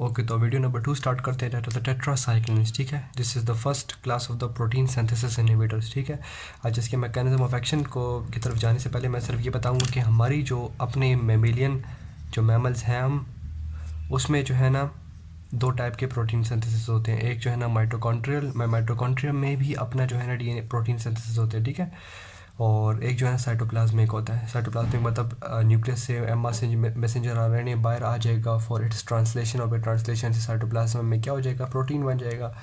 Okay, तो video number 2 start करते हैं। That is the tetracyclines. ठीक है, this is the first class of the protein synthesis inhibitors. ठीक है, आज इसके मैकेनिज्म ऑफ एक्शन को की तरफ जाने से पहले मैं सिर्फ ये बताऊंगा कि हमारी जो अपने मेमेलियन जो मैमल्स हैं हम उसमें जो है ना दो टाइप के प्रोटीन सिंथेसिस होते हैं। एक जो है ना माइटोकॉन्ड्रियम में भी अपना जो है ना डीएनए प्रोटीन सिंथेसिस होते हैं। ठीक है, और एक जो है साइटोप्लाज्मिक होता है। साइटोप्लाज्मिक मतलब न्यूक्लियस से एम्मा से मैसेंजर आरएनए बाहर आ जाएगा फॉर इट्स ट्रांसलेशन, और ट्रांसलेशन से साइटोप्लाज्म में क्या हो जाएगा, प्रोटीन बन जाएगा।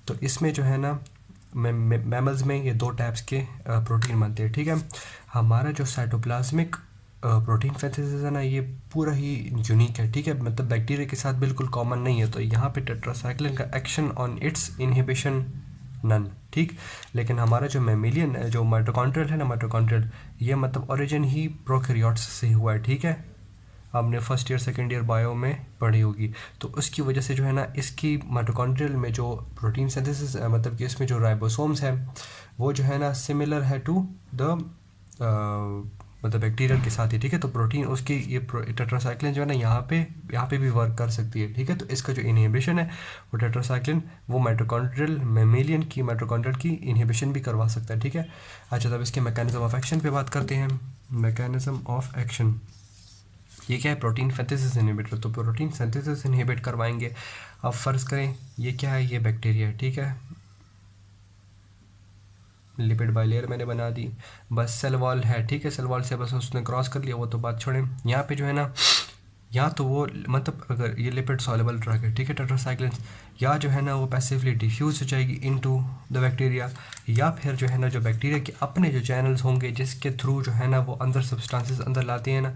तो इसमें जो है ना मैमल्स में ये दो टाइप्स के प्रोटीन बनते हैं। ठीक है, हमारा जो साइटोप्लाज्मिक प्रोटीन सिंथेसिस है ना ये पूरा ही यूनिक है। ठीक है, मतलब बैक्टीरिया के साथ बिल्कुल कॉमन नहीं है। तो यहाँ पे टेट्रासाइक्लिन का action on its inhibition none. ठीक, लेकिन हमारा जो मेमेलियन जो माइटोकॉन्ड्रियल है ना, माइटोकॉन्ड्रियल ये मतलब ओरिजिन ही प्रोकैरियोट्स से हुआ है। ठीक है, आपने first year second year bio में पढ़ी होगी। तो उसकी वजह से जो है ना इसकी माइटोकॉन्ड्रियल में जो प्रोटीन सिंथेसिस मतलब कि इसमें जो राइबोसोम्स है वो जो है ना सिमिलर है टू द मतलब बैक्टीरियल के साथ ही। ठीक है, तो प्रोटीन उसकी ये टेट्रासाइक्लिन जो है ना यहाँ पे भी वर्क कर सकती है। ठीक है, तो इसका जो इनहिबिशन है वो टेट्रासाइक्लिन वो माइटोकॉन्ड्रियल मेमेलियन की माइटोकॉन्ड्रियल की इनहिबिशन भी करवा सकता है। ठीक है, अच्छा तब इसके मैकेनिज्म ऑफ एक्शन पे बात करते हैं। मैकेनिज्म ऑफ एक्शन ये क्या है, प्रोटीन सिंथेसिस इनहिबिटर। तो प्रोटीन सिंथेसिस इनहिबिट करवाएंगे। अब फ़र्ज़ करें ये क्या है, ये बैक्टीरिया है। ठीक है, लिपिड बाइलेयर मैंने बना दी, बस सेल वॉल है। ठीक है, सेल वॉल से बस उसने क्रॉस कर लिया, वो तो बात छोड़ें। यहाँ पे जो है ना या तो वो मतलब अगर ये लिपिड सॉल्युबल ड्रग है, ठीक है, टेट्रासाइक्लिन्स, या जो है ना वो पैसिवली डिफ्यूज हो जाएगी इनटू द बैक्टीरिया, या फिर जो है ना जो बैक्टीरिया के अपने जो चैनल्स होंगे जिसके थ्रू जो है ना वो अंदर सब्सटेंसेस अंदर लाते हैं ना,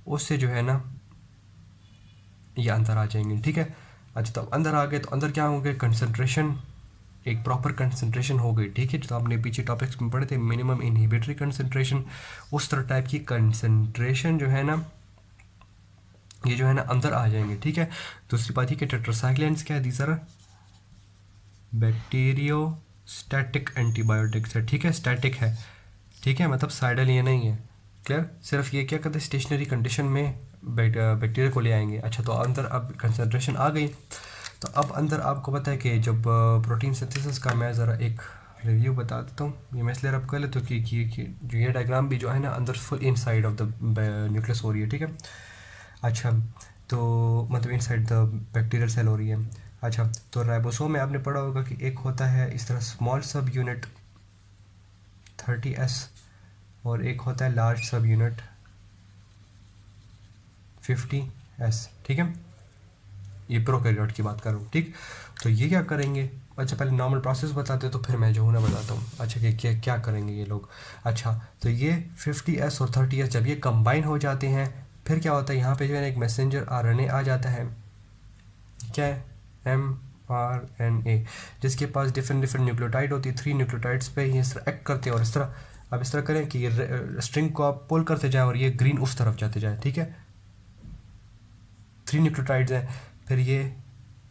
उससे जो है ना ये अंदर आ जाएंगे। ठीक है, अच्छा तो अंदर आ गए तो अंदर क्या होंगे, कंसनट्रेशन, एक प्रॉपर कंसंट्रेशन हो गई। ठीक है, जो आपने पीछे टॉपिक्स में पढ़े थे मिनिमम इनहिबिटरी कंसंट्रेशन, उस तरह टाइप की कंसंट्रेशन जो है ना ये जो है ना अंदर आ जाएंगे। ठीक है, दूसरी बात ही कि टेट्रासाइक्लिन्स क्या है, दीज आर बैक्टीरियोस्टैटिक एंटीबायोटिक्स है। ठीक है, स्टैटिक है। ठीक है, मतलब साइडल ये नहीं है, क्लियर, सिर्फ ये क्या करते हैं स्टेशनरी कंडीशन में बैक्टीरिया को ले आएंगे। अच्छा तो अंदर अब कंसंट्रेशन आ गई, तो अब अंदर आपको पता है कि जब प्रोटीन सिंथेसिस का मैं ज़रा एक रिव्यू बता देता हूँ। ये मैं इसलिए रब कर लेता हूँ कि जो ये डायग्राम भी जो है ना अंदर full inside of the nucleus हो रही है। ठीक है, अच्छा तो मतलब इनसाइड द बैक्टीरियल सेल हो रही है। अच्छा तो राइबोसोम में आपने पढ़ा होगा कि एक होता है इस तरह स्मॉल सब यूनिट 30S, और एक होता है लार्ज सब यूनिट 50S। ठीक है, ये प्रोकैरियोट की बात कर रहा हूँ। ठीक, तो ये क्या करेंगे, अच्छा पहले नॉर्मल प्रोसेस बताते हो तो फिर मैं जो हूँ ना बताता हूँ। अच्छा कि क्या करेंगे ये लोग। अच्छा तो ये 50S और 30S जब ये कंबाइन हो जाते हैं फिर क्या होता है, यहाँ पे जो है एक मैसेंजर आरएनए आ जाता है, क्या है, mRNA, जिसके पास डिफरेंट न्यूक्लियोटाइड होती है। 3 न्यूक्लियोटाइड्स पे ये इस तरह एक्ट करते हैं, और इस तरह अब इस तरह करें कि ये स्ट्रिंग को आप पुल करते जाएं और ये ग्रीन उस तरफ जाते जाए। ठीक है, 3 न्यूक्लियोटाइड्स हैं, फिर ये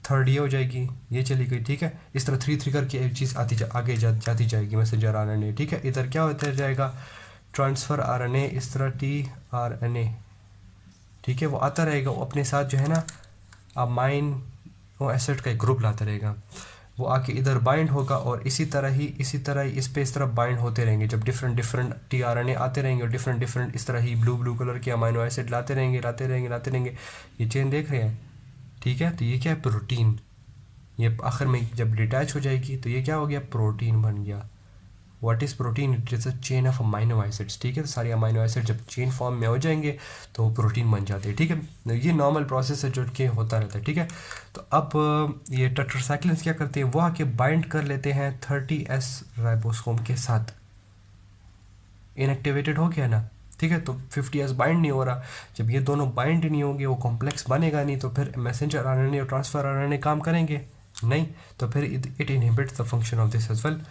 थर्ड ये हो जाएगी, ये चली गई। ठीक है, इस तरह 3 करके एक चीज़ आगे जाती जाएगी मैसेंजर आरएनए। ठीक है, इधर क्या होता जाएगा, ट्रांसफ़र आरएनए, इस तरह tRNA। ठीक है, वो आता रहेगा, वो अपने साथ जो है ना अमाइनो एसिड का एक ग्रुप लाता रहेगा, वो आके इधर बाइंड होगा, और इसी तरह ही इस पे इस तरह बाइंड होते रहेंगे। जब डिफरेंट tRNA आते रहेंगे और डिफरेंट इस तरह ही ब्लू कलर के अमाइनो एसिड लाते रहेंगे। ये चेन देख रहे हैं। ठीक है, तो ये क्या है, प्रोटीन। ये आखिर में जब डिटैच हो जाएगी तो ये क्या हो गया, प्रोटीन बन गया। What is protein, it is a chain of amino acids. ठीक है, तो सारे अमाइनो एसिड जब चेन फॉर्म में हो जाएंगे तो प्रोटीन बन जाते हैं। ठीक है, ये नॉर्मल प्रोसेस है जो कि होता रहता है। ठीक है, तो अब ये टेट्रासाइक्लिन्स क्या करते हैं, वो आके बाइंड कर लेते हैं 30S राइबोसोम के साथ, इनएक्टिवेटेड हो गया ना। ठीक है, तो 50S बाइंड नहीं हो रहा। जब ये दोनों बाइंड नहीं होंगे वो कॉम्प्लेक्स बनेगा नहीं, तो फिर मैसेंजर आरएनए और ट्रांसफर आरएनए काम करेंगे नहीं, तो फिर it inhibits the function of this as well.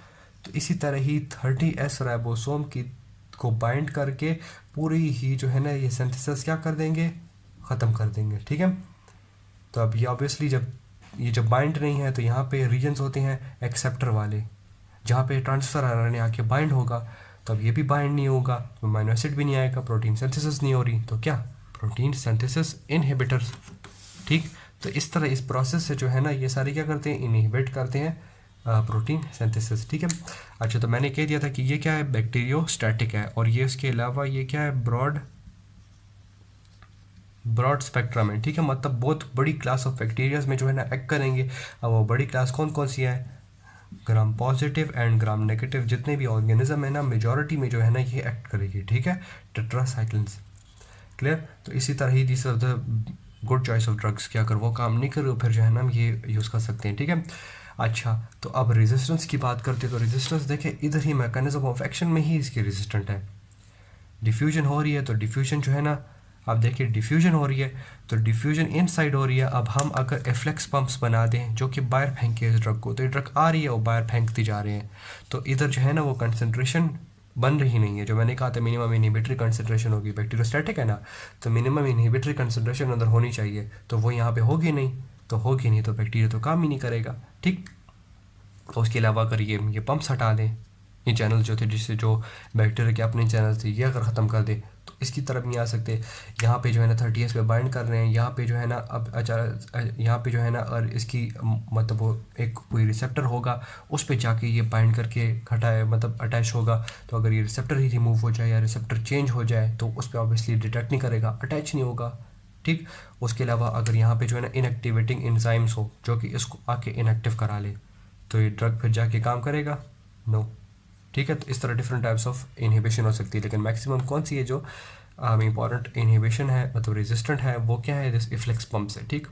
तो इसी तरह ही 30S राइबोसोम की को बाइंड करके पूरी ही जो है ना ये सिंथेसिस क्या कर देंगे, ख़त्म कर देंगे। ठीक है, तो अब ये ऑब्वियसली जब बाइंड नहीं है तो यहाँ पे रीजन्स होते हैं एक्सेप्टर वाले, जहाँ पे ट्रांसफ़र आरएनए आके बाइंड होगा, तो अब ये भी बाइंड नहीं होगा, तो अमाइनो एसिड भी नहीं आएगा, प्रोटीन सिंथेसिस नहीं हो रही, तो क्या, प्रोटीन सिंथेसिस इनहिबिटर्स। ठीक, तो इस तरह इस प्रोसेस से जो है ना ये सारे क्या करते हैं, इनहिबिट करते हैं प्रोटीन सिंथेसिस, ठीक है। अच्छा, तो मैंने कह दिया था कि ये क्या है, बैक्टीरियोस्टैटिक है, और ये उसके अलावा ये क्या है, ब्रॉड स्पेक्ट्रम है, ठीक है। मतलब बहुत बड़ी क्लास ऑफ बैक्टीरियाज में जो है ना एक्ट करेंगे। अब वो बड़ी क्लास कौन कौन सी है, gram positive and gram negative जितने भी ऑर्गेनिज्म है ना, मेजॉरिटी में जो है ना ये एक्ट करेगी, ठीक है, टेट्रासाइक्लिन्स। क्लियर। तो इसी तरह ही this are the good choice of drugs कि अगर वो काम नहीं करे फिर जो है ना हम ये यूज़ कर सकते हैं, ठीक है। अच्छा, तो अब रेजिस्टेंस की बात करते हैं। तो रेजिस्टेंस देखें, इधर ही मैकेनिज्म ऑफ एक्शन में ही इसकी रेजिस्टेंट है। डिफ्यूजन हो रही है, तो डिफ्यूजन जो है ना, आप देखिए डिफ्यूजन हो रही है, तो डिफ्यूजन इनसाइड हो रही है। अब हम अगर एफ्लेक्स पंप्स बना दें जो कि बाहर फेंके इस ड्रग को, तो ये ड्रग आ रही है और बाहर फेंकती जा रहे हैं, तो इधर जो है ना वो कंसनट्रेशन बन रही नहीं है। जो मैंने कहा था मिनिमम इनहिबिटरी कंसनट्रेशन होगी, बैक्टीरियोस्टैटिक है ना, तो मिनिमम इनहिबिटरी कंसनट्रेशन अंदर होनी चाहिए, तो वो यहाँ पे होगी नहीं, तो होगी नहीं तो बैक्टीरिया तो काम ही नहीं करेगा, ठीक। तो उसके अलावा अगर ये पंप्स हटा दें, ये चैनल जो थे जिससे जो बैक्टीरिया के अपने चैनल थे ये अगर ख़त्म कर दें, तो इसकी तरफ नहीं आ सकते। यहाँ पे जो है ना 30S पे बाइंड कर रहे हैं, यहाँ पे जो है ना अब अचानक यहाँ पे जो है ना, और इसकी मतलब वो एक कोई रिसेप्टर होगा, उस पे जाके ये बाइंड करके हटाए मतलब अटैच होगा। तो अगर ये रिसेप्टर ही रिमूव हो जाए या रिसेप्टर चेंज हो जाए तो उस पर ऑब्वियसली डिटेक्ट नहीं करेगा, अटैच नहीं होगा, ठीक। उसके अलावा अगर यहाँ पे जो है ना इनएक्टिवेटिंग एंजाइम्स हो जो कि इसको आके इनएक्टिव करा ले, तो ये ड्रग फिर जाके काम करेगा, नो, ठीक है। तो इस तरह डिफरेंट टाइप्स ऑफ इनहिबिशन हो सकती है, लेकिन मैक्सिमम कौन सी है जो इंपॉर्टेंट इनहिबिशन है मतलब रेजिस्टेंट है, वो क्या है, दिस इफ्लेक्स पंप से, ठीक।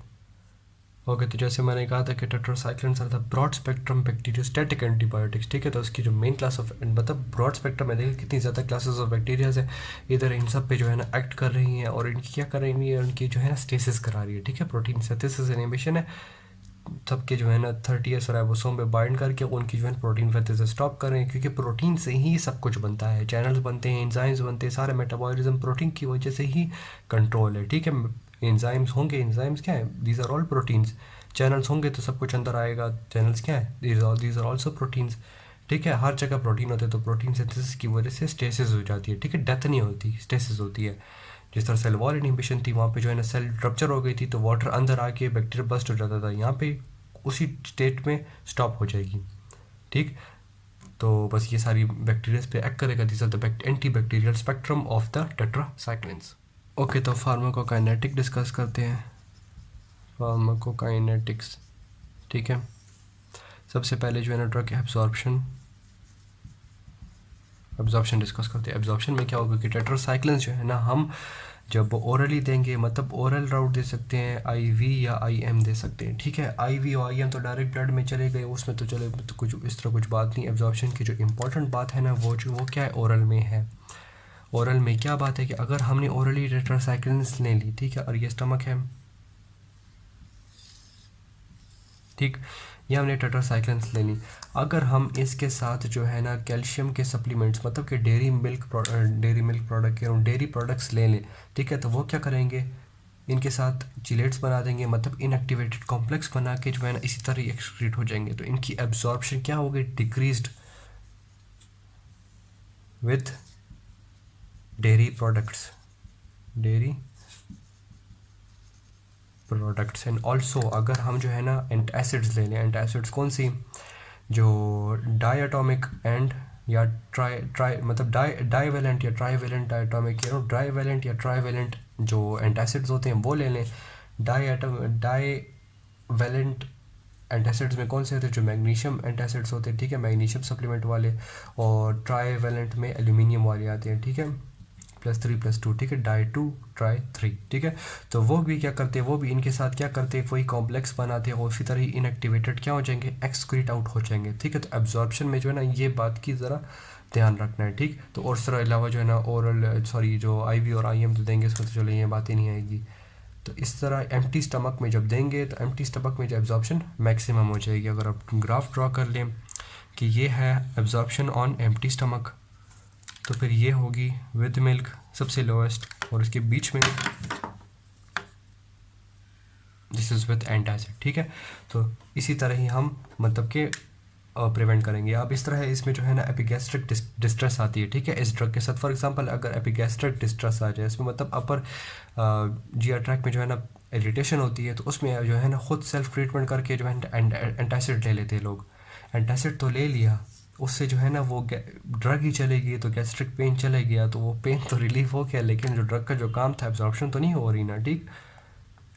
ओके, तो जैसे मैंने कहा था कि tetracyclines are the broad spectrum bacteriostatic antibiotics, ठीक है। तो उसकी जो मेन क्लास ऑफ मतलब ब्रॉड स्पेक्ट्रम है, देखिए कितनी ज़्यादा क्लासेस ऑफ बैक्टीरियाज है, इधर इन सब पे जो है ना एक्ट कर रही हैं, और इनकी क्या कर रही है, उनकी जो है ना स्टेसिस करा रही है, ठीक है। प्रोटीन सिंथेसिस इनहिबिशन है, सबके जो है ना 30S राइबोसोम पे बाइंड करके उनकी जो है प्रोटीन सिंथेसिस स्टॉप कर रहे हैं, क्योंकि प्रोटीन से ही सब कुछ बनता है, चैनल्स बनते हैं, एंजाइम्स बनते हैं, सारे मेटाबॉलिज्म प्रोटीन की वजह से ही कंट्रोल है, ठीक है। एंजाइम्स होंगे, एंजाइम्स क्या है, these are all proteins. Channels होंगे तो सब कुछ अंदर आएगा, चैनल्स क्या है, दीज आर ऑल्सो प्रोटीन्स, ठीक है। हर जगह प्रोटीन होते हैं, तो प्रोटीन सिंथेसिस की वजह से स्टेसिस हो जाती है, ठीक है, डेथ नहीं होती, स्टेसिस होती है। जिस तरह सेल वॉल इनहिबिशन थी, वहाँ पे जो है ना सेल रप्चर हो गई थी, तो वाटर अंदर आके बैक्टीरिया बस्ट हो जाता था, यहाँ पे उसी स्टेट में स्टॉप हो जाएगी, ठीक। तो बस ये सारी बैक्टीरियाज पे एक्ट करेगा, this are the antibacterial spectrum of the tetracyclines. Okay, तो फार्माकोकाइनेटिक डिस्कस करते हैं, फार्माकोकाइनेटिक्स, ठीक है। सबसे पहले जो है ना ड्रग एब्जॉर्प्शन डिस्कस करते हैं। एब्जॉर्प्शन में क्या होगा कि टेट्रासाइक्लिन्स जो है ना हम जब ओरली देंगे, मतलब ओरल राउट दे सकते हैं, आईवी या आईएम दे सकते हैं, ठीक है। आईवी और आईएम तो डायरेक्ट ब्लड में चले गए, उसमें तो चले तो कुछ इस तरह कुछ बात नहीं। एब्जॉर्प्शन की जो इम्पोर्टेंट बात है ना वो क्या है, ओरल में है। ओरल में क्या बात है कि अगर हमने ओरली टेट्रासाइक्लिन्स ले ली, ठीक है, और ये स्टमक है, ठीक, ये हमने टेट्रासाइक्लिन्स ले ली, अगर हम इसके साथ जो है ना कैल्शियम के सप्लीमेंट्स मतलब कि डेयरी मिल्क प्रोडक्ट के डेयरी प्रोडक्ट्स ले लें, ठीक है, तो वो क्या करेंगे, इनके साथ चिलेट्स बना देंगे, मतलब इनएक्टिवेटेड कॉम्प्लेक्स बना के जो है ना इसी तरह एक्सक्रीट हो जाएंगे, तो इनकी एब्जॉर्प्शन क्या होगी, decreased with dairy products and also अगर हम जो है ना एंटासिड्स ले लें, एंटासिड्स कौन सी, जो डायटोमिक एंड या ट्राई मतलब डाईवेलेंट या ट्राईवेलेंट डायटोमिक, डाईवेलेंट या ट्राईवेलेंट जो एंटासिड्स होते हैं वो ले लें। डाईवेलेंट एंटासिड्स में कौन से होते हैं, जो मैग्नीशियम एंटासिड्स होते हैं, ठीक है, मैग्नीशियम सप्लीमेंट वाले, और ट्राईवेलेंट में एल्यूमिनियम वाले आते हैं, ठीक है, +3+2, ठीक है, डाई 2 ट्राई 3, ठीक है। तो वो भी क्या करते हैं, वो भी इनके साथ क्या करते हैं, वही कॉम्प्लेक्स बनाते हैं और इसी तरह ही इनएक्टिवेटेड क्या हो जाएंगे, एक्सक्रीट आउट हो जाएंगे, ठीक है। तो एब्जॉर्प्शन में जो है ना ये बात की ज़रा ध्यान रखना है, ठीक। तो और इसके अलावा जो है ना जो आईवी और आईएम जो देंगे इसमें तो चलो ये बात ही नहीं आएगी। तो इस तरह एम्प्टी स्टमक में जब देंगे तो एम्प्टी स्टमक में जो एब्जॉर्प्शन मैक्सिमम हो जाएगी। अगर आप ग्राफ ड्रॉ कर लें कि ये है एब्जॉर्प्शन ऑन एम्प्टी स्टमक, तो फिर ये होगी विद मिल्क सबसे लोएस्ट, और इसके बीच में दिस इज़ विद एंटासिड, ठीक है। तो इसी तरह ही हम मतलब के प्रिवेंट करेंगे। अब इस तरह है, इसमें जो है ना एपिगैस्ट्रिक डिस्ट्रेस आती है, ठीक है, इस ड्रग के साथ। फॉर एग्जांपल अगर एपिगैस्ट्रिक डिस्ट्रेस आ जाए, इसमें मतलब अपर जीआर ट्रैक में जो है ना इरिटेशन होती है तो उसमें जो है ना खुद सेल्फ ट्रीटमेंट करके जो है एंटासिड ले लेते हैं लोग। एंटासिड तो ले लिया, उससे जो है ना वो ड्रग ही चलेगी तो गैस्ट्रिक पेन चले गया तो वो पेन तो रिलीफ हो गया, लेकिन जो ड्रग का जो काम था एब्जॉर्प्शन तो नहीं हो रही ना। ठीक,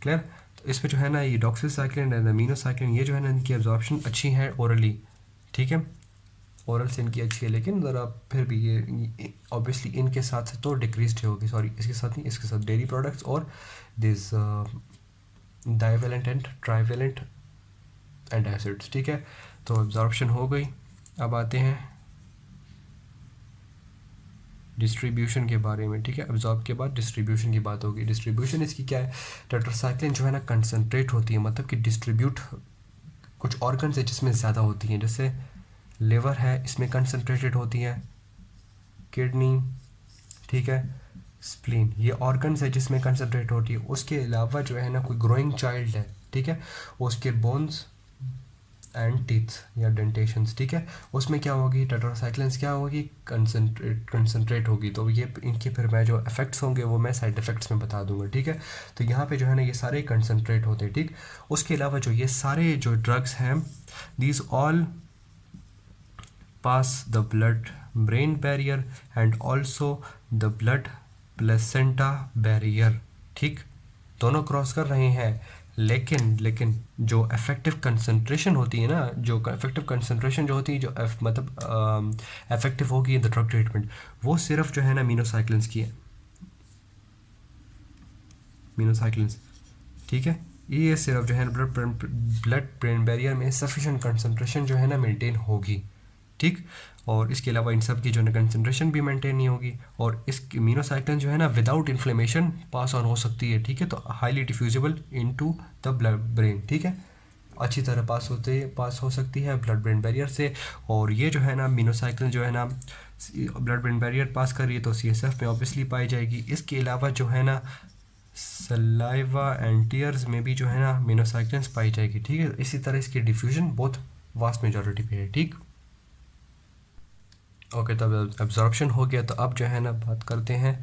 क्लियर। तो इसमें जो है ना ये डॉक्सीसाइक्लिन एंड अमीनोसाइक्लिन ये जो है ना इनकी एब्जॉर्प्शन अच्छी है ओरली, ठीक है, ओरल से इनकी अच्छी है, लेकिन ज़रा फिर भी ये ऑब्वियसली इनके साथ तो डिक्रीज होगी, सॉरी इसके साथ नहीं, इसके साथ डेयरी प्रोडक्ट्स और this divalent and trivalent antacids, ठीक है। तो एब्जॉर्प्शन हो गई। अब आते हैं डिस्ट्रीब्यूशन के बारे में, ठीक है। एब्जॉर्ब के बाद डिस्ट्रीब्यूशन की बात होगी। डिस्ट्रीब्यूशन इसकी क्या है, टेट्रासाइक्लिन जो है ना कंसनट्रेट होती है, मतलब कि डिस्ट्रीब्यूट कुछ ऑर्गन है जिसमें ज़्यादा होती हैं, जैसे लिवर है इसमें कंसनट्रेटेड होती है, किडनी, ठीक है, स्प्लीन, ये ऑर्गन्स है जिसमें कंसनट्रेट होती है। उसके अलावा जो है ना कोई ग्रोइंग चाइल्ड है, ठीक है, उसके बोन्स एंड टीथ या डेंटेशंस, ठीक है, उसमें क्या होगी, टेट्रासाइक्लिन्स क्या होगी, कंसनट्रेट होगी। तो ये इनके फिर मैं जो इफेक्ट्स होंगे वो मैं साइड इफेक्ट्स में बता दूंगा, ठीक है। तो यहाँ पे जो है ना ये सारे कंसनट्रेट होते हैं, ठीक। उसके अलावा जो ये सारे जो ड्रग्स हैं, these all pass the blood brain barrier and also the blood placenta barrier, ठीक, दोनों क्रॉस कर रहे हैं। लेकिन जो इफेक्टिव कंसंट्रेशन होती है ना, जो इफेक्टिव कंसंट्रेशन जो होती है, जो मतलब इफेक्टिव होगी इन द ड्रग ट्रीटमेंट, वो सिर्फ जो है ना मीनोसाइक्लिन्स की है, मीनोसाइक्लिन्स, ठीक है। ये सिर्फ जो है ना ब्लड ब्रेन बैरियर में सफिशेंट कंसंट्रेशन जो है ना मेंटेन होगी, ठीक। और इसके अलावा इन सब की जो है कंसंट्रेशन भी मेंटेन नहीं होगी, और इस मीनोसाइक्लिन जो है ना विदाउट इन्फ्लेमेशन पास ऑन हो सकती है, ठीक है। तो highly diffusible into the blood brain, ठीक है, अच्छी तरह पास हो सकती है ब्लड ब्रेन बैरियर से। और ये जो है ना मीनोसाइक्लिन जो है ना ब्लड ब्रेन बैरियर पास कर रही है तो CSF में ऑब्वियसली पाई जाएगी। इसके अलावा जो है ना सलाइवा एंड टीयर्स में भी जो है ना मीनोसाइक्लिन्स पाई जाएगी, ठीक है। इसी तरह इसकी डिफ्यूजन बहुत वास्ट मेजॉरिटी पे है, ठीक। ओके, तो अब एब्जॉर्प्शन हो गया, तो अब जो है ना बात करते हैं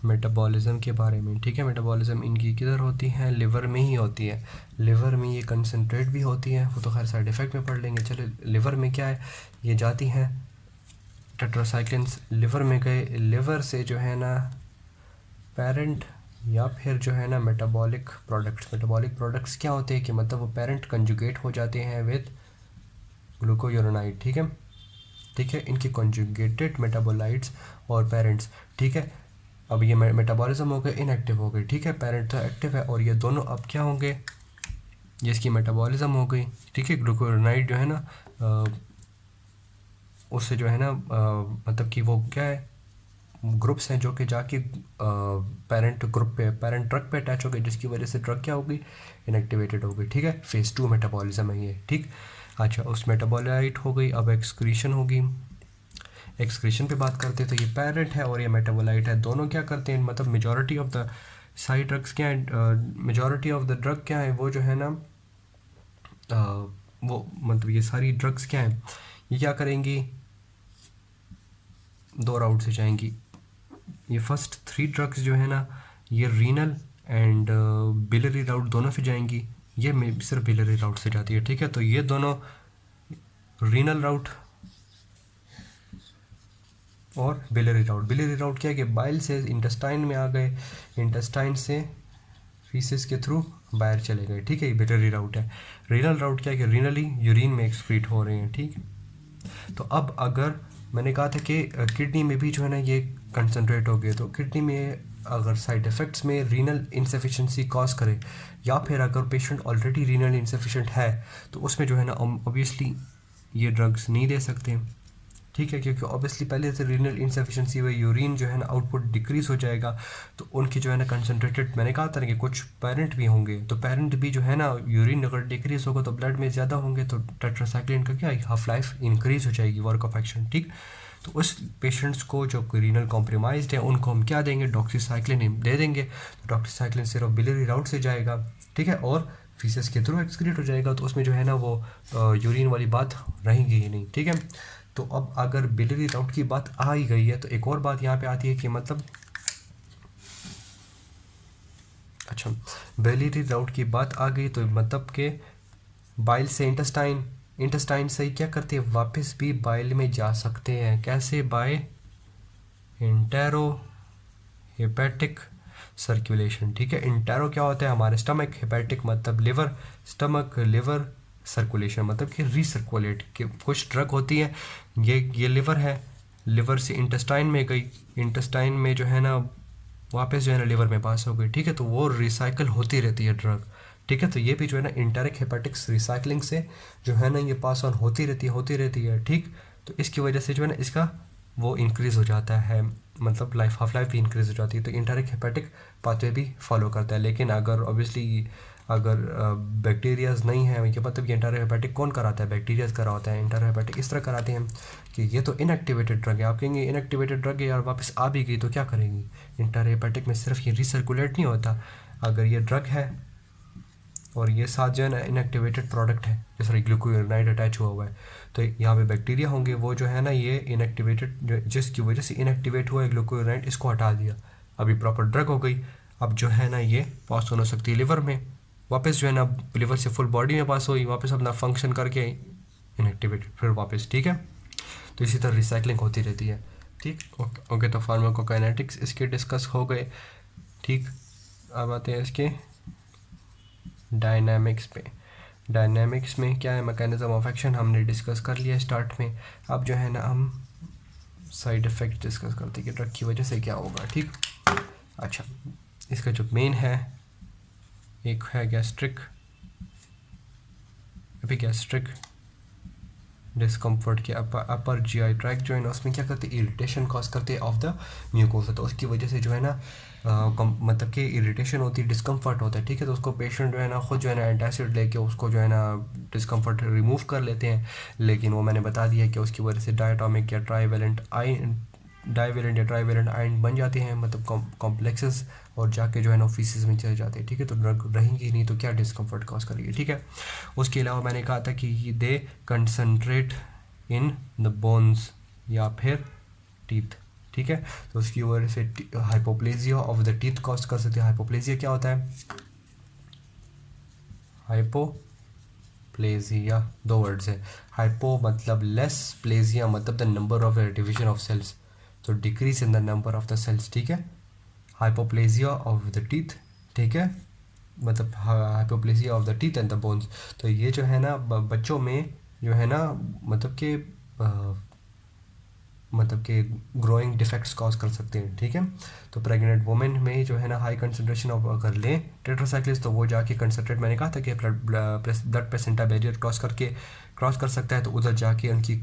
मेटाबॉलिज्म के बारे में, ठीक है। मेटाबॉलिज्म इनकी किधर होती है, लिवर में ही होती है। लिवर में ये कंसनट्रेट भी होती है, वो तो खैर साइड इफ़ेक्ट में पढ़ लेंगे। चलो, लिवर में क्या है, ये जाती हैं टेट्रासाइक्लिन्स लिवर में गए, लिवर से जो है ना पेरेंट या फिर जो है ना मेटाबॉलिक प्रोडक्ट्स क्या होते हैं कि मतलब वो पेरेंट कंजुगेट हो जाते हैं विद ग्लूकोयूरोनाइड, ठीक है, ठीक है, इनकी कॉन्जुगेटेड मेटाबोलाइट्स और पेरेंट्स, ठीक है। अब ये मेटाबॉलिज्म हो गए, इनएक्टिव हो गई, ठीक है, पेरेंट तो एक्टिव है, और ये दोनों अब क्या होंगे, ये इसकी मेटाबॉलिज्म हो गई, ठीक है। ग्लूकोनाइड जो है ना उससे जो है ना मतलब कि वो क्या है, ग्रुप्स हैं जो कि जाके पेरेंट ड्रग पे अटैच हो गए, जिसकी वजह से ड्रग क्या होगी, इनएक्टिवेटेड हो गई, ठीक है। फेज़ 2 मेटाबॉलिज्म है ये, ठीक। अच्छा, उस मेटाबोलाइट हो गई, अब एक्सक्रीशन होगी। एक्सक्रीशन पे बात करते हैं तो ये पेरेंट है और ये मेटाबोलाइट है, दोनों क्या करते हैं, मतलब majority of the side drugs क्या है, मेजॉरिटी ऑफ द ड्रग क्या है, वो जो है ना वो मतलब ये सारी ड्रग्स क्या हैं, ये क्या करेंगी, 2 राउट से जाएंगी। ये फर्स्ट 3 ड्रग्स जो है ना ये रीनल एंड बिलरी राउट दोनों से जाएंगी, ये सिर्फ बिलरी राउट से जाती है, ठीक है। तो ये दोनों रीनल राउट और बिलरी राउट क्या है कि बाइल से इंटेस्टाइन में आ गए, इंटेस्टाइन से फीसिस के थ्रू बाहर चले गए, ठीक है, ये बिलरी राउट है। रीनल राउट क्या है कि रीनली यूरिन में एक्सक्रीट हो रहे हैं, ठीक। तो अब अगर मैंने कहा था कि किडनी में भी जो है ना ये कंसनट्रेट हो गए, तो किडनी में अगर साइड इफ़ेक्ट्स में रीनल इंसफिशेंसी कॉज करे, या फिर अगर पेशेंट ऑलरेडी रीनल इंसफिशेंट है तो उसमें जो है ना ऑब्वियसली ये ड्रग्स नहीं दे सकते, ठीक है, क्योंकि ऑब्वियसली पहले से रीनल इंसफिशेंसी हुई, यूरिन जो है ना आउटपुट डिक्रीज़ हो जाएगा, तो उनकी जो है ना कंसनट्रेटेड, मैंने कहा था ना कि कुछ पेरेंट भी होंगे, तो पेरेंट भी जो है ना यूरिन अगर डिक्रीज़ होगा तो ब्लड में ज़्यादा होंगे, तो टेट्रासाइक्लिन का क्या हाफ लाइफ इंक्रीज़ हो जाएगी, वर्क ऑफ एक्शन, ठीक। तो उस पेशेंट्स को जो रीनल कॉम्प्रोमाइज्ड है उनको हम क्या देंगे, डॉक्सीसाइक्लिन दे देंगे। तो डॉक्सीसाइक्लिन सिर्फ बिलरी राउट से जाएगा, ठीक है, और फीसेस के थ्रू एक्सक्रीट हो जाएगा, तो उसमें जो है ना वो यूरिन वाली बात रहेंगी ही नहीं, ठीक है। तो अब अगर बिलरी राउट की बात आ ही गई है तो एक और बात यहाँ पे आती है कि मतलब अच्छा, बेलियरी राउट की बात आ गई तो मतलब कि बाइल से इंटेस्टाइन, इंटेस्टाइन से क्या करते हैं, वापस भी बाइल में जा सकते हैं। कैसे? By enterohepatic circulation. ठीक है, इंटेरो क्या होता है, हमारे स्टमक, हेपेटिक मतलब लिवर, स्टमक लिवर, सर्कुलेशन मतलब कि रिसर्कुलेट, कि कुछ ड्रग होती है, ये लिवर है, लिवर से इंटेस्टाइन में गई, इंटेस्टाइन में जो है ना वापस जो है ना लिवर में पास हो गई। ठीक है, तो वो रिसाइकल होती रहती है ड्रग। ठीक है, तो ये भी जो है ना इंटेरिक हेपेटिक्स रिसाइकलिंग से जो है ना ये पास ऑन होती रहती है। ठीक, तो इसकी वजह से जो है ना इसका वो इंक्रीज़ हो जाता है, मतलब हाफ लाइफ भी इंक्रीज़ हो जाती है। तो इंटेरिक हेपेटिक पाथवे भी फॉलो करता है। लेकिन अगर ऑब्वियसली अगर बैक्टीरियाज नहीं है, ये मतलब ये इंटेरिक हेपेटिक कौन कराता है, बैक्टीरियाज करा होता है। इंटेरिक हेपेटिक इस तरह कराते हैं कि ये तो इनएक्टिवेटेड ड्रग है, आप कहेंगे इनएक्टिवेटेड ड्रग है यार, वापस आ भी गई तो क्या करेंगी। इंटेरिक हेपेटिक में सिर्फ ये रिसर्कुलेट नहीं होता, अगर ये ड्रग है और ये साथ जो है ना इनएक्टिवेटेड प्रोडक्ट है, जैसे ग्लूकोनाइड अटैच हुआ है, तो यहाँ पे बैक्टीरिया होंगे, वो जो है ना ये इनएक्टिवेटेड, जिसकी वजह से इनएक्टिवेट हुआ है ग्लूकोनाइड, इसको हटा दिया, अभी प्रॉपर ड्रग हो गई। अब जो है ना ये पास हो सकती है लिवर में, वापस जो है ना लिवर से फुल बॉडी में पास हुई, वापस अपना फंक्शन करके इनएक्टिवेटेड फिर वापस। ठीक है, तो इसी तरह रिसाइकलिंग होती रहती है। ठीक, ओके, तो फार्माकोकाइनेटिक्स इसके डिस्कस हो गए। ठीक, अब आते हैं इसके डायनामिक्स पे। डायनामिक्स में क्या है, मैकेनिज्म ऑफ एक्शन हमने डिस्कस कर लिया स्टार्ट में। अब जो है ना हम साइड इफ़ेक्ट डिस्कस करते हैं कि ड्रग की वजह से क्या होगा। ठीक, अच्छा, इसका जो मेन है, एक है गैस्ट्रिक, एपिगैस्ट्रिक डिस्कम्फर्ट के अपर जीआई ट्रैक जो है ना उसमें क्या करते हैं, इरिटेशन कॉज करते हैं ऑफ द म्यूकोसा। तो उसकी वजह से जो है ना मतलब कि इरिटेशन होती है, डिस्कम्फर्ट होता है। ठीक है, तो उसको पेशेंट जो है ना खुद जो है ना एंटासिड लेके उसको जो है ना डिस्कम्फर्ट रिमूव कर लेते हैं। लेकिन वो मैंने बता दिया कि उसकी वजह से डायटोमिक या डाइवेलेंट या ट्राइवेलेंट आयन बन जाते हैं, मतलब कॉम्प्लेक्सेस, और जाके जो है ना फीसिस में चले जाते हैं। ठीक है, तो ड्रग रहेंगी नहीं तो क्या डिस्कम्फर्ट कॉज करेगी। ठीक है, उसके अलावा मैंने कहा था कि दे कंसनट्रेट इन द बोन्स या फिर टीथ। ठीक है, तो उसकी वजह से hypoplasia of the teeth cause कर सकते हैं। हाइपोप्लेजिया क्या होता है, हाइपोप्लेजिया दो वर्ड्स है, हाइपो मतलब लेस, प्लेजिया मतलब the number of division of cells, तो decrease in the number of the cells. ठीक है, हाइपोप्लेजिया ऑफ द टीथ, ठीक है, मतलब hypoplegia of the teeth and the bones. तो ये जो है ना बच्चों में जो है ना मतलब कि ग्रोइंग डिफेक्ट्स कॉज कर सकते हैं। ठीक है, तो प्रेग्नेंट वुमेन में जो है ना हाई कंसनट्रेशन ऑफ अगर लें टेट्रासाइक्लिन, तो वो जाके कंसनट्रेट, मैंने कहा था कि ब्लड प्लेसेंटा बैरियर क्रॉस कर सकता है, तो उधर जाके उनकी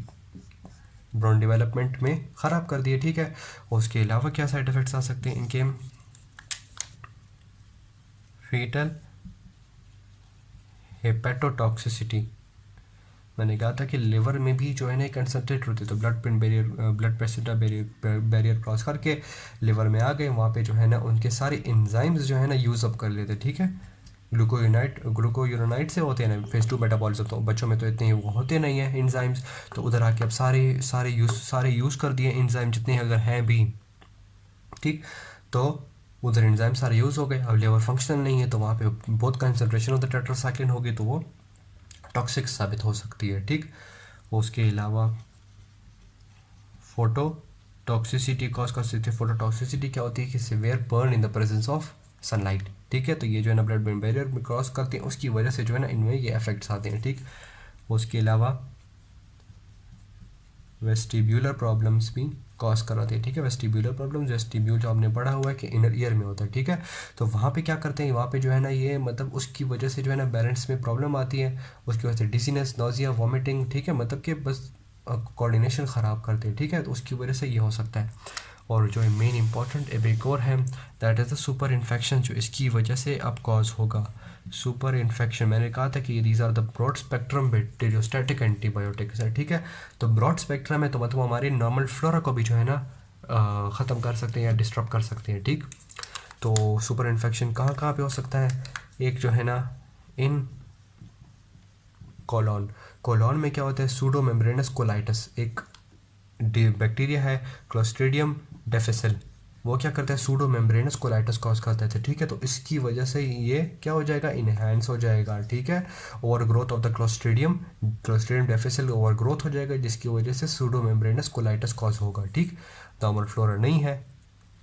ब्रेन डेवलपमेंट में ख़राब कर दिए। ठीक है, उसके अलावा क्या साइड इफ़ेक्ट्स आ सकते हैं इनके, फीटल हेपेटोटॉक्सिसिटी, मैंने कहा था कि लिवर में भी जो है ना कंसनट्रेट होते, तो ब्लड प्रेशर बैरियर क्रॉस करके लिवर में आ गए, वहाँ पे जो है ना उनके सारे एंजाइम्स जो है ना यूज़ अप कर लेते। ठीक है, ग्लूकोयूरोनाइट से होते हैं ना फेज 2 मेटाबॉलिज्म, तो बच्चों में तो इतने वो होते नहीं हैं एंजाइम्स, तो उधर आके अब सारे यूज़ कर दिए एंजाइम जितने अगर हैं भी। ठीक, तो उधर एंजाइम सारे यूज़ हो गए, अब लिवर फंक्शनल नहीं है, तो वहाँ पे बहुत कंसनट्रेशन ऑफ द टेट्रासाइक्लिन होगी, तो वो टॉक्सिक साबित हो सकती है। ठीक, उसके अलावा फोटो टॉक्सिसिटी कॉज कर सकती है। फोटो टॉक्सिसिटी क्या होती है कि severe burn in the presence of sunlight. ठीक है, तो ये जो है ना ब्लड ब्रेन बैरियर में क्रॉस करते हैं, उसकी वजह से जो है ना इनमें ये इफेक्ट्स आते हैं। ठीक, उसके अलावा वेस्टिब्यूलर प्रॉब्लम्स भी कॉज कराते हैं। ठीक है, वेस्टिब्यूलर प्रॉब्लम्स, वेस्टिब्यूल जो आपने पढ़ा हुआ है कि इनर ईयर में होता है। ठीक है, तो वहाँ पे क्या करते हैं, वहाँ पे जो है ना ये मतलब उसकी वजह से जो है ना बैलेंस में प्रॉब्लम आती है, उसकी वजह से डिजीनेस, नोजिया, वॉमिटिंग। ठीक है, मतलब कि बस कोऑर्डिनेशन ख़राब करते हैं। ठीक है, तो उसकी वजह से ये हो सकता है। और जो मेन इंपॉर्टेंट एक और है, that is the super infection, जो इसकी वजह से अब कॉज होगा। सुपर इन्फेक्शन, मैंने कहा था कि these are the broad spectrum bacteriostatic antibiotics है। ठीक है, तो ब्रॉड स्पेक्ट्रम है, तो मतलब हमारी नॉर्मल फ्लोरा को भी जो है ना ख़त्म कर सकते हैं या डिस्टर्ब कर सकते हैं। ठीक, तो सुपर इन्फेक्शन कहाँ कहाँ पे हो सकता है, एक जो है ना इन कोलॉन में क्या होता है, सूडो मेम्ब्रेनस कोलाइटिस, एक बैक्टीरिया है क्लोस्ट्रीडियम डिफिसिल, वो क्या करते हैं, सूडो मेम्ब्रेनस कोलाइटिस कॉज करते थे, ठीक है। तो इसकी वजह से ये क्या हो जाएगा, इनहेंस हो जाएगा, ठीक है। Over growth of the clostridium difficile over growth हो जाएगा, जिसकी वजह से सूडो मेम्ब्रेनस कोलाइटिस कॉज होगा, ठीक। नॉर्मल फ्लोरा नहीं है,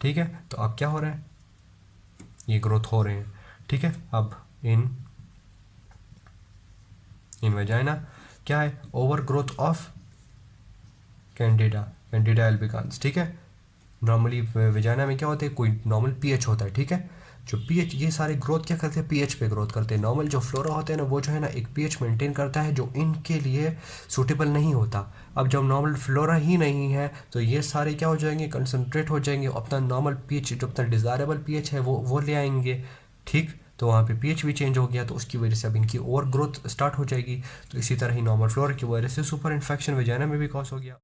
ठीक है। तो अब क्या हो रहा है, ये ग्रोथ हो रहे हैं, ठीक है। अब इन वजाइना क्या है, ओवर ग्रोथ ऑफ कैंडिडा एल्बिकान्स, ठीक है। नॉर्मली वजाइना में क्या होता है, कोई नॉर्मल पीएच होता है, ठीक है। जो पीएच, ये सारे ग्रोथ क्या करते हैं, पीएच पे ग्रोथ करते हैं। नॉर्मल जो फ्लोरा होते हैं ना, वो जो है ना एक पीएच मेंटेन करता है जो इनके लिए सूटेबल नहीं होता। अब जब नॉर्मल फ्लोरा ही नहीं है तो ये सारे क्या हो जाएंगे, कंसंट्रेट हो जाएंगे, अपना नॉर्मल पीएच जो अपना डिज़ायरेबल पीएच है वो ले आएंगे, ठीक। तो वहाँ पे पीएच भी चेंज हो गया, तो उसकी वजह से अब इनकी ओवर ग्रोथ स्टार्ट हो जाएगी। तो इसी तरह ही नॉर्मल फ्लोरा की वजह से सुपर इन्फेक्शन वजाइना में भी कॉज हो गया।